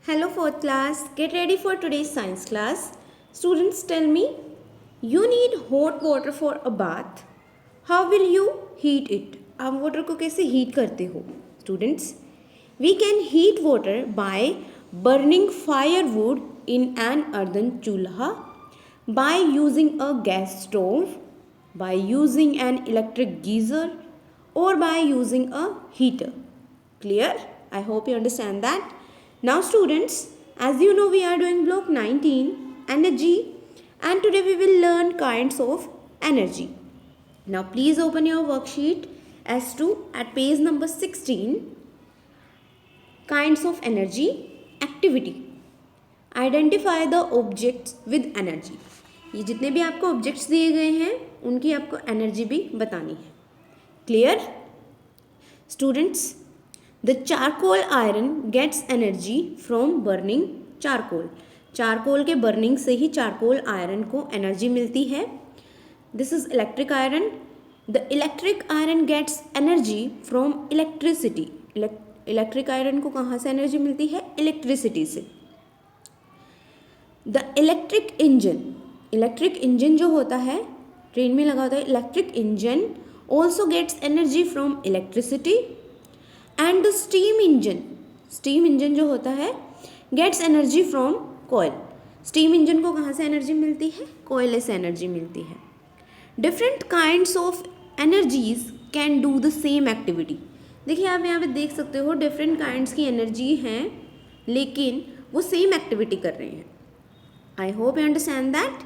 Hello fourth class, get ready for today's science class. Students, tell me, you need hot water for a bath. How will you heat it? आप water को कैसे heat करते हो? Students, we can heat water by burning firewood in an earthen chulha, by using a gas stove, by using an electric geyser, or by using a heater. Clear? I hope you understand that. Now students, as you know, we are doing block 19, energy, and today we will learn kinds of energy. Now please open your worksheet as to at page number 16, kinds of energy, activity. Identify the objects with energy. ये जितने भी आपको objects दिए गए हैं उनकी आपको energy भी बतानी है. Clear students? The charcoal iron gets energy from burning charcoal. Charcoal के बर्निंग से ही चारकोल आयरन को एनर्जी मिलती है. This is electric iron. The electric iron gets energy from electricity. Electric iron को कहाँ से एनर्जी मिलती है? इलेक्ट्रिसिटी से. द इलेक्ट्रिक इंजन जो होता है, ट्रेन में लगा होता है, electric engine also gets energy from electricity. And the steam engine जो होता है गेट्स एनर्जी फ्रॉम कोयल. स्टीम इंजन को कहाँ से एनर्जी मिलती है? कोयले से एनर्जी मिलती है. Different kinds of energies can do the same activity. देखिए आप यहाँ पे देख सकते हो डिफरेंट काइंड्स की एनर्जी हैं लेकिन वो सेम एक्टिविटी कर रहे हैं. आई होप यू अंडरस्टैंड दैट.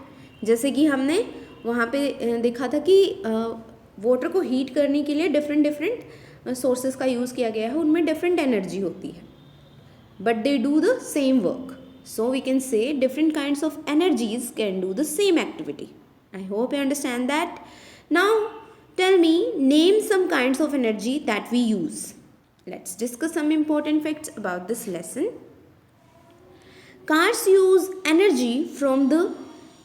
जैसे कि हमने वहाँ पे देखा था कि वाटर को हीट करने के लिए डिफरेंट सोर्सेज का यूज़ किया गया है, उनमें डिफरेंट एनर्जी होती है but they do the same work. So we can say different kinds of energies can do the same activity. I hope you understand that. Now tell me, name some kinds of energy that we use. Let's discuss some important facts about this lesson. Cars use energy from the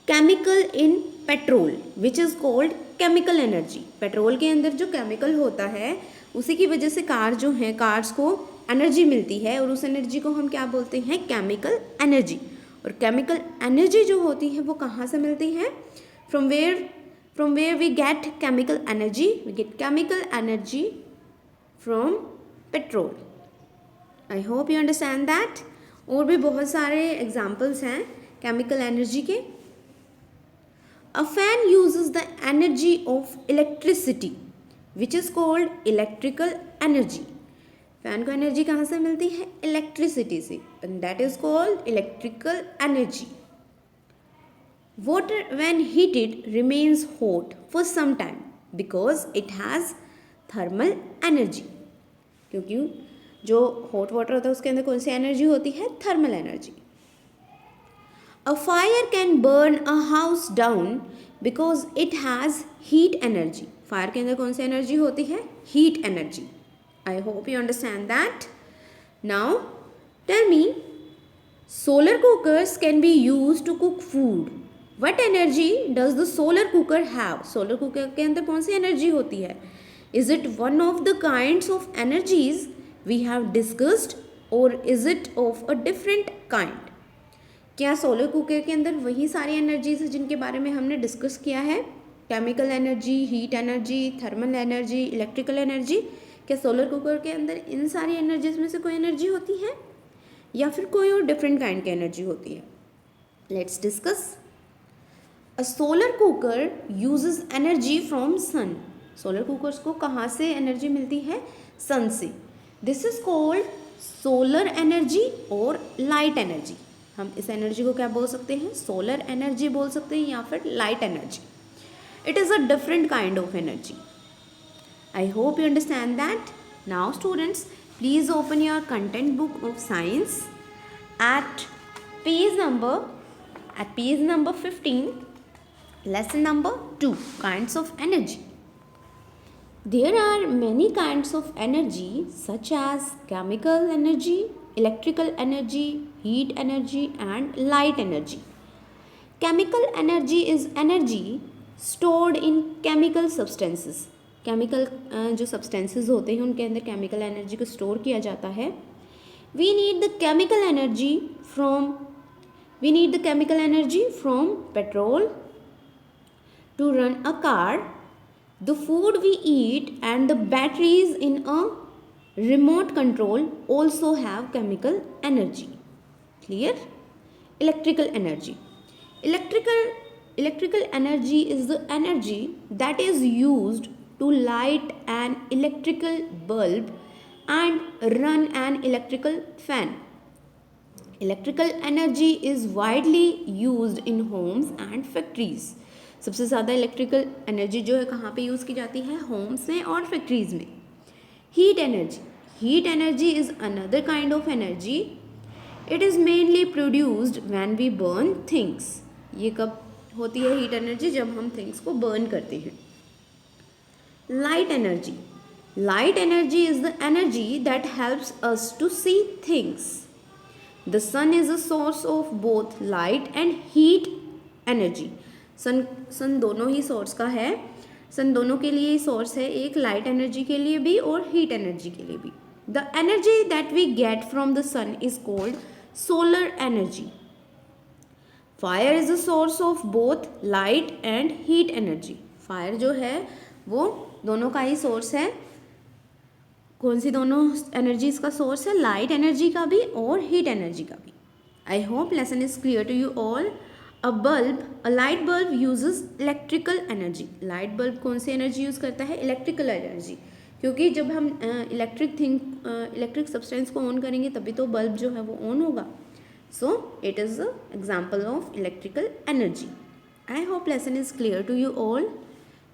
chemical in petrol which is called chemical energy. Petrol के अंदर जो chemical होता है उसी की वजह से car जो है, कार्स को एनर्जी मिलती है और उस एनर्जी को हम क्या बोलते हैं? Chemical energy. और केमिकल एनर्जी जो होती है वो कहाँ से मिलती है? From where we get chemical energy? We get chemical energy from petrol. I hope you understand that. और भी बहुत सारे एग्जाम्पल्स हैं केमिकल एनर्जी के. A fan uses the energy of electricity which is called electrical energy. Fan को energy कहाँ से मिलती है? इलेक्ट्रिसिटी से, and that is called electrical energy. Water when heated remains hot for some time because it has thermal energy. क्योंकि जो hot water होता है उसके अंदर कौन सी एनर्जी होती है? Thermal energy. A fire can burn a house down because it has heat energy. Fire के अंदर कौन सी एनर्जी होती है? Heat energy. I hope you understand that. Now tell me, solar cookers can be use to cook food. What energy does the solar cooker have? Solar cooker के अंदर कौन सी एनर्जी होती है? Is it one of the kinds of energies we have discussed or is it of a different kind? क्या solar cooker के अंदर वही सारी एनर्जीज हैं जिनके बारे में हमने डिस्कस किया है? Chemical energy, heat energy, thermal energy, electrical energy. क्या सोलर कुकर के अंदर इन सारी एनर्जीज में से कोई एनर्जी होती है या फिर कोई और डिफरेंट काइंड की एनर्जी होती है? Let's discuss. A solar cooker uses energy from sun. Solar cookers को कहाँ से एनर्जी मिलती है? सन से. This is called solar energy और लाइट एनर्जी. हम इस एनर्जी को क्या बोल सकते हैं? सोलर एनर्जी बोल सकते हैं या फिर light energy. It is a different kind of energy. I hope you understand that. Now students, please open your content book of science at page number 15, lesson number 2, kinds of energy. There are many kinds of energy such as chemical energy, electrical energy, heat energy and light energy. Chemical energy is energy stored in chemical substances. Chemical जो substances होते हैं उनके अंदर chemical energy को store किया जाता है. we need the chemical energy from petrol to run a car, the food we eat and the batteries in a remote control also have chemical energy. Clear? Electrical energy. Electrical energy is the energy that is used to light an electrical bulb and run an electrical fan. Electrical energy is widely used in homes and factories. सबसे ज़्यादा electrical energy जो है कहाँ पे use की जाती है? Holmes में और फैक्ट्रीज में. Heat energy is another kind of energy. It is mainly produced when we burn things. ये कब होती है हीट एनर्जी? जब हम थिंग्स को बर्न करते हैं. Light energy is the energy that helps us to see things. The sun is a source of both light and heat energy. सन दोनों ही सोर्स का है. सन दोनों के लिए सोर्स है, एक लाइट एनर्जी के लिए भी और हीट एनर्जी के लिए भी. The energy that we get from the sun is called solar energy. Fire is a source of both light and heat energy. Fire जो है वो दोनों का ही सोर्स है. कौन सी दोनों एनर्जीज का सोर्स है? लाइट एनर्जी का भी और हीट एनर्जी का भी. I hope lesson is clear to you all. A light bulb uses electrical energy. Light bulb कौन सी एनर्जी यूज़ करता है? Electrical energy. क्योंकि जब हम इलेक्ट्रिक सब्सटेंस को ऑन करेंगे तभी तो बल्ब जो है वो ऑन होगा. So it is a example of electrical energy. I hope lesson is clear to you all.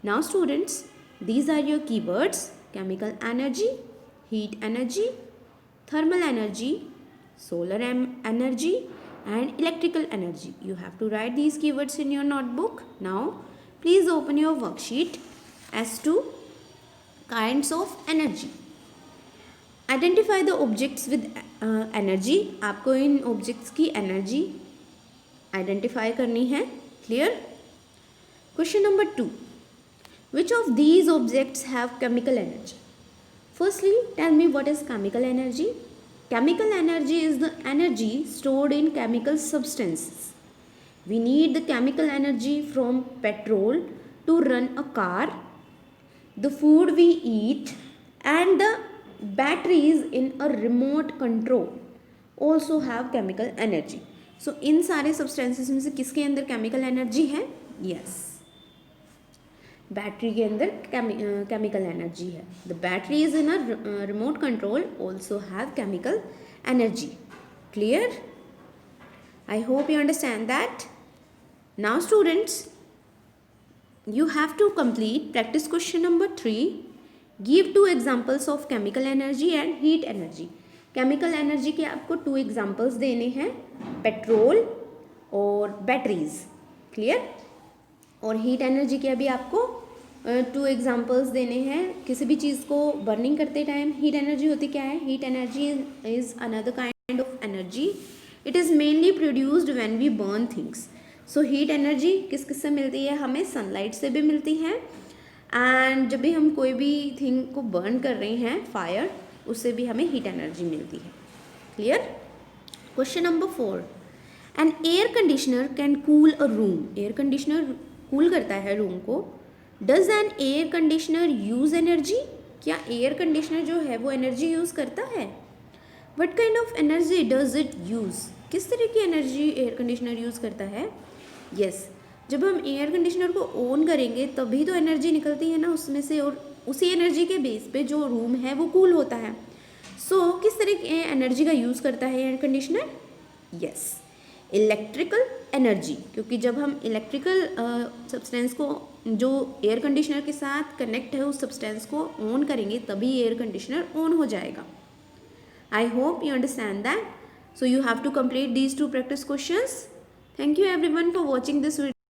Now students, these are your keywords: chemical energy, heat energy, thermal energy, solar energy and electrical energy. You have to write these keywords in your notebook. Now please open your worksheet as to kinds of energy. Identify the objects with energy. आपको इन objects की energy identify करनी है. Clear? Question number 2. Which of these objects have chemical energy? Firstly, tell me what is chemical energy. Chemical energy is the energy stored in chemical substances. We need the chemical energy from petrol to run a car, the food we eat and the batteries in a remote control also have chemical energy. So इन सारे substances में से किसके अंदर chemical energy है? Yes, battery के अंदर chemical energy है. The battery is in a remote control also have chemical energy. Clear? I hope you understand that. Now students, you have to complete practice question number 3. Give 2 examples of chemical energy and heat energy. chemical energy के आपको 2 examples देने हैं, petrol और batteries. Clear? और heat energy के अभी आपको 2 examples देने हैं. किसी भी चीज़ को बर्निंग करते टाइम हीट एनर्जी होती क्या है? Heat energy is another kind of energy. It is mainly produced when we burn things. So heat energy किस किस से मिलती है? हमें सनलाइट से भी मिलती है, एंड जब भी हम कोई भी थिंग को बर्न कर रहे हैं, फायर, उससे भी हमें हीट एनर्जी मिलती है. Clear? Question number 4. An air conditioner can cool a room. Air conditioner cool करता है रूम को. Does an air conditioner use energy? क्या एयर कंडीशनर जो है वो एनर्जी यूज़ करता है? What kind of energy does it use? किस तरह की एनर्जी एयर कंडीशनर यूज़ करता है? यस, जब हम एयर कंडीशनर को ऑन करेंगे तभी तो एनर्जी निकलती है ना उसमें से, और उसी एनर्जी के बेस पे जो रूम है वो कूल होता है. सो किस तरह की एनर्जी का यूज़ करता है air conditioner? Yes, electrical energy. क्योंकि जब हम इलेक्ट्रिकल सब्सटेंस को जो एयर कंडीशनर के साथ कनेक्ट है उस सब्सटेंस को ऑन करेंगे तभी एयर कंडीशनर ऑन हो जाएगा. I hope you understand that. So you have to complete these 2 practice questions. Thank you everyone for watching this video.